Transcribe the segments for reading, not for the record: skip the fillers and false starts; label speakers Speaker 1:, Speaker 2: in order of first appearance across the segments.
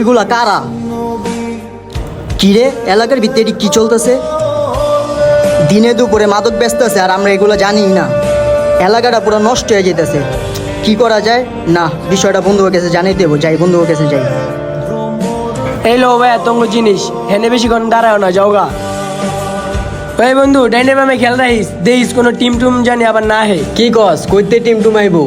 Speaker 1: এগুলা কারা? কিরে এলাকার ভিতরে কি চলতেছে? দিনে দুপুরে মাদক ব্যস্ত আছে আর আমরা এগুলো জানি না। এলাকাটা পুরো নষ্ট হয়ে যেতেছে। কি করা যায়? না, বিষয়টা বন্ধুর কাছে জানিয়ে দেবো। যাই, বন্ধুর কাছে যাই।
Speaker 2: এই লো ভাই তোমার জিনিস হেনে বেশিক্ষণ দাঁড়াও না, যাওগা। ওই বন্ধু ডাইনে বামে খেল রাখিস, দেখিস কোনো টিম টুম জানি আবার না হে।
Speaker 3: কি কস কইতে টিম টুমাইবো?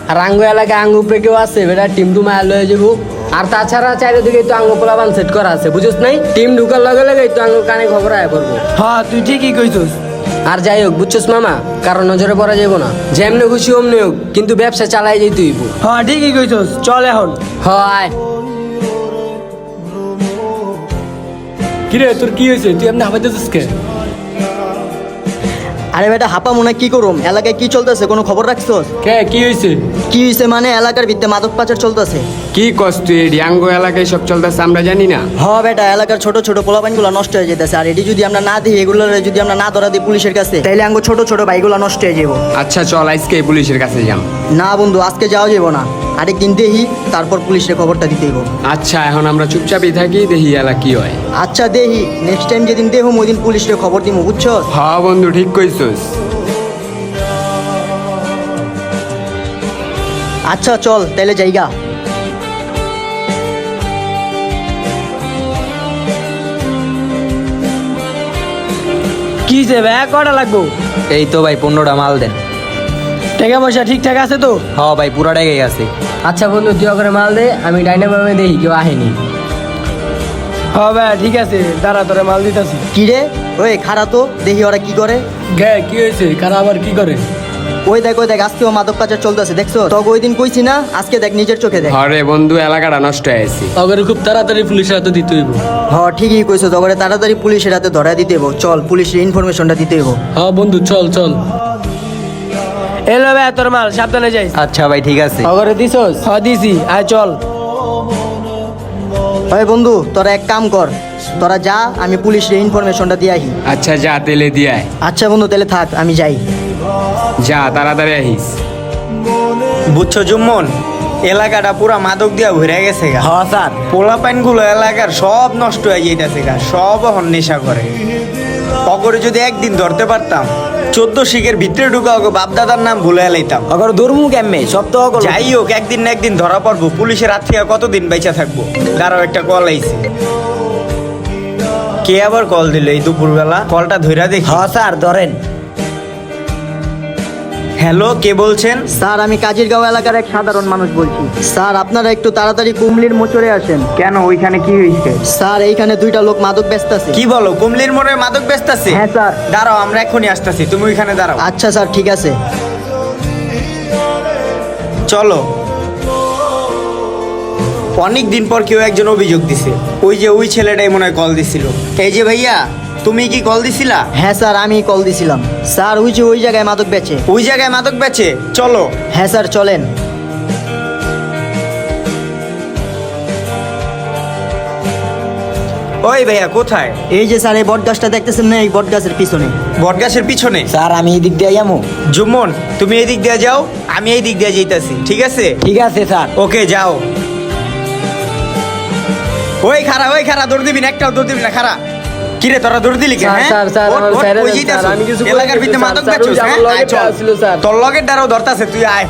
Speaker 3: আর আঙ্গু এলাকায় আঙ্গু উপরে কেউ আছে বেটা টিম টুমায় লয়ে যাবো। আর তাছাড়া চারিদিকে তো আঙ্গু পোলাবান সেট করা আছে, বুঝছ নাই? টিম ঢুকার লগে লগে তো আঙ্গু কানে খবর আয় পড়বো।
Speaker 2: হ্যাঁ তুই ঠিকই কইছস।
Speaker 3: আর যাই হোক বুঝছস মামা, কারণ নজরে পড়া যাবো না। যেমনি খুশি অমনি হোক, কিন্তু ব্যবসা চালাই যেতে হইব।
Speaker 2: হ্যাঁ ঠিকই কইছস, চল এখন।
Speaker 3: হয়
Speaker 4: কিরে তোর কি হয়েছে? তুই এমনি হাবাইতেছিস কে?
Speaker 1: আরে বেটা হাপা মনে কি করুম? এলাকায় কি চলতেছে কোনো খবর রাখছস?
Speaker 4: কে কি হয়েছে?
Speaker 1: কি হয়েছে মানে এলাকার ভিতরে মাদক পাচার চলতেছে।
Speaker 5: কি কস তুই? ডিয়াঙ্গো এলাকায় সব চলতেছে আমরা জানি না।
Speaker 1: হ বেটা, এলাকার ছোট ছোট পোলাপাইনগুলো নষ্ট হয়ে যেতেছে। আর এটি যদি আমরা না দিই, এগুলো যদি আমরা না ধরা দিই পুলিশের কাছে, তাইলে আঙ্গো ছোট ছোট ভাইগুলো নষ্ট হয়ে যাবো।
Speaker 5: আচ্ছা চল আজকে পুলিশের কাছে যাম।
Speaker 1: না বন্ধু, আজকে যাওয়া যাবো না। আরেকদিন দেখি, তারপর পুলিশের খবরটা দিতে হইব।
Speaker 5: আচ্ছা এখন আমরা চুপচাপই থাকি, দেখি এলা কি হয়।
Speaker 1: আচ্ছা দেখি, নেক্সট টাইম যেদিন দেখুম ওই দিন পুলিশের খবর দিব, বুঝছো?
Speaker 5: হ্যাঁ বন্ধু ঠিক কইছস।
Speaker 1: আচ্ছা চল তাইলে যাইগা।
Speaker 2: কি যে ভাই কটা লাগবো?
Speaker 6: এই তো ভাই 15টা মাল দেন।
Speaker 2: টাকা পয়সা ঠিকঠাক আছে তো?
Speaker 6: হ ভাই পুরাটাই গেছে।
Speaker 3: আচ্ছা বন্ধু তুই করে মাল দে, আমি ডাইনে বামে দেখি কেউ আহেনি।
Speaker 2: হ্যাঁ ভাই ঠিক আছে, দাঁড়া তোরে মাল দিতেছি।
Speaker 1: কি রে ওই খারা তো দেখি ওরা কি করে।
Speaker 4: গে কি হয়েছে? কারা আবার কি করে?
Speaker 1: ওই দেখ আজকেও মাদক পাচার চলতেছে, দেখছো? তবে ওই দিন কইছি না, আজকে দেখ নিজের চোখে দেখ।
Speaker 5: হরে বন্ধু এলাকাটা নষ্ট হয়েছে।
Speaker 4: আবার খুব তাড়াতাড়ি পুলিশের হাতে দিতে হইব।
Speaker 1: হ ঠিকই কইছো, তবে তাড়াতাড়ি পুলিশের হাতে ধরা দিতে হইব। চল পুলিশের ইনফরমেশনটা দিতে হইব।
Speaker 4: হ্যাঁ বন্ধু চল চল।
Speaker 2: এলো ভাই তোর মাল, সাবধানে যাইস।
Speaker 6: আচ্ছা ভাই ঠিক আছে।
Speaker 2: খবরে দিছস? হ্যাঁ দিছি, আয় চল।
Speaker 1: ওই বন্ধু তোরা এক কাম কর, তোরা যা, আমি পুলিশের ইনফরমেশনটা দিয়ে আহি।
Speaker 5: আচ্ছা যা তেলে দিয়ায়।
Speaker 1: আচ্ছা বন্ধু তাহলে থাক, আমি যাই।
Speaker 5: যা তাড়াতাড়ি আহিস।
Speaker 7: বুঝছো জুম্মন, এলাকাটা পুরা মাদক দিয়া ভরে গেছে গা।
Speaker 6: হ্যাঁ স্যার।
Speaker 7: পোলাপাইন গুলো এলাকার সব নষ্ট হয়ে যাইতেছে গা, সব এখন নেশা করে। অগরে যদি একদিন ধরতে পারতাম, 14 শিখের ভিতরে ঢুকা ওকে বাপদাদার নাম ভুলে এলাইতাম।
Speaker 6: অগর দুর্মু কেমনে সব তো অগর।
Speaker 7: যাই হোক একদিন না একদিন ধরা পড়বো। পুলিশের হাত থেকে কতদিন বেঁচে থাকবো? দাঁড়াও একটা কল আইছে। কে আবার কল দিল এই দুপুরবেলা? কলটা ধইরা দেখি।
Speaker 6: হ্যাঁ স্যার ধরেন।
Speaker 7: হ্যালো, কে বলছেন?
Speaker 1: স্যার আমি কাজিরগাঁও এলাকার এক সাধারণ মানুষ বলছি। স্যার আপনারা একটু তাড়াতাড়ি কুমলির মোচরে আসেন।
Speaker 7: কেন, ওইখানে কি হয়েছে?
Speaker 1: স্যার এইখানে দুইটা লোক মাদক ব্যস্ত আছে।
Speaker 7: কি বলো, কুমলির মোড়ে মাদক ব্যস্ত আছে?
Speaker 1: হ্যাঁ স্যার।
Speaker 7: দাঁড়াও আমরা এখনই আসতেছি, তুমি ওইখানে দাঁড়াও।
Speaker 1: আচ্ছা স্যার ঠিক আছে।
Speaker 7: চলো। অনেক দিন পর কেউ একজন অভিযোগ দিছে। ওই যে ওই ছেলেটাই মনে হয় কল দিছিল। এই যে ভাইয়া, তুমি কি কল দিছিলা?
Speaker 1: হ্যাঁ স্যার আমি কল দিছিলাম। স্যার ওই যে ওই জায়গায় মাদক বেচে।
Speaker 7: ওই জায়গায় মাদক বেচে? চলো।
Speaker 1: হ্যাঁ স্যার চলেন।
Speaker 7: ওই ভাইয়া কোথায়?
Speaker 1: এই যে স্যার এই বট গাছটা দেখতেছেন না, এই বট গাছের পিছনে।
Speaker 7: বটগাছের পিছনে?
Speaker 6: স্যার আমি এই দিক দিয়ে যাবো।
Speaker 7: জুম্মন তুমি এই দিক দিয়ে যাও, আমি এই দিক দিয়ে যাইতাছি, ঠিক আছে?
Speaker 6: ঠিক আছে স্যার।
Speaker 7: ওকে যাও। ওই খারা দৌড় দিবি না, একটাও দৌড় দিবি না, খারা। কিরে তোরা দৌড় দিলি কেন?
Speaker 2: স্যার, স্যার,
Speaker 7: ওঠ,
Speaker 2: আমার
Speaker 7: ওঠ,
Speaker 2: ছেড়ে
Speaker 7: ওই
Speaker 2: দেন,
Speaker 7: যাইতাছো।
Speaker 2: স্যার, আমি কিছু করি
Speaker 7: এলাকার
Speaker 2: নাই,
Speaker 7: ভিতরে
Speaker 2: স্যার,
Speaker 7: মাদক
Speaker 2: স্যার,
Speaker 7: বেচছিস,
Speaker 2: ওই যে আমার
Speaker 7: হ্যাঁ?
Speaker 2: লগের
Speaker 7: আয়, চল।
Speaker 2: দ্বারা ছিল, স্যার।
Speaker 7: তোর লগের দ্বারাও ধরতাছে, তুই আয়।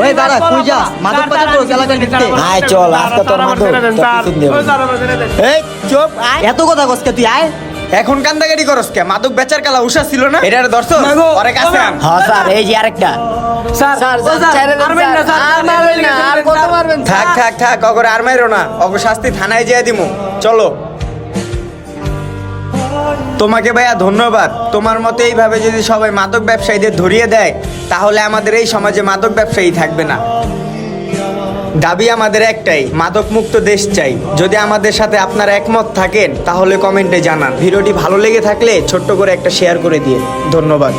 Speaker 1: ওই দাঁড়া কই যা, মাদক পাচার করছ এলাকার ভিতরে।
Speaker 6: আয় চল আজকে তোর মাদক তোর পিছন দেব।
Speaker 7: এই চুপ, আয়।
Speaker 1: এত কথা কসকে তুই আয়।
Speaker 7: এখন কান্দাগাড়ি করস কে? মাদক বেচার কালা উষা ছিল না? এটার দর্শক পরে কাছে আন।
Speaker 6: হ্যাঁ স্যার এই যে আরেকটা।
Speaker 2: স্যার ছেড়ে দেন,
Speaker 3: মারবেন না, স্যার,
Speaker 2: আর মারবেন না, আর কত মারবেন?
Speaker 7: থাক অগরে আর মাইরো না, অগ শাস্তি থানায় যেয়ে দিমু। চলো। তোমাকে ভাইয়া ধন্যবাদ। তোমার মতে এইভাবে যদি সবাই মাদক ব্যবসায়ীদের ধরিয়ে দেয়, তাহলে আমাদের এই সমাজে মাদক ব্যবসায়ী থাকবে না। দাবি আমাদের একটাই, মাদক মুক্ত দেশ চাই। যদি আমাদের সাথে আপনারা একমত থাকেন তাহলে কমেন্টে জানান। ভিডিওটি ভালো লেগে থাকলে ছোট্ট করে একটা শেয়ার করে দিয়ে। ধন্যবাদ।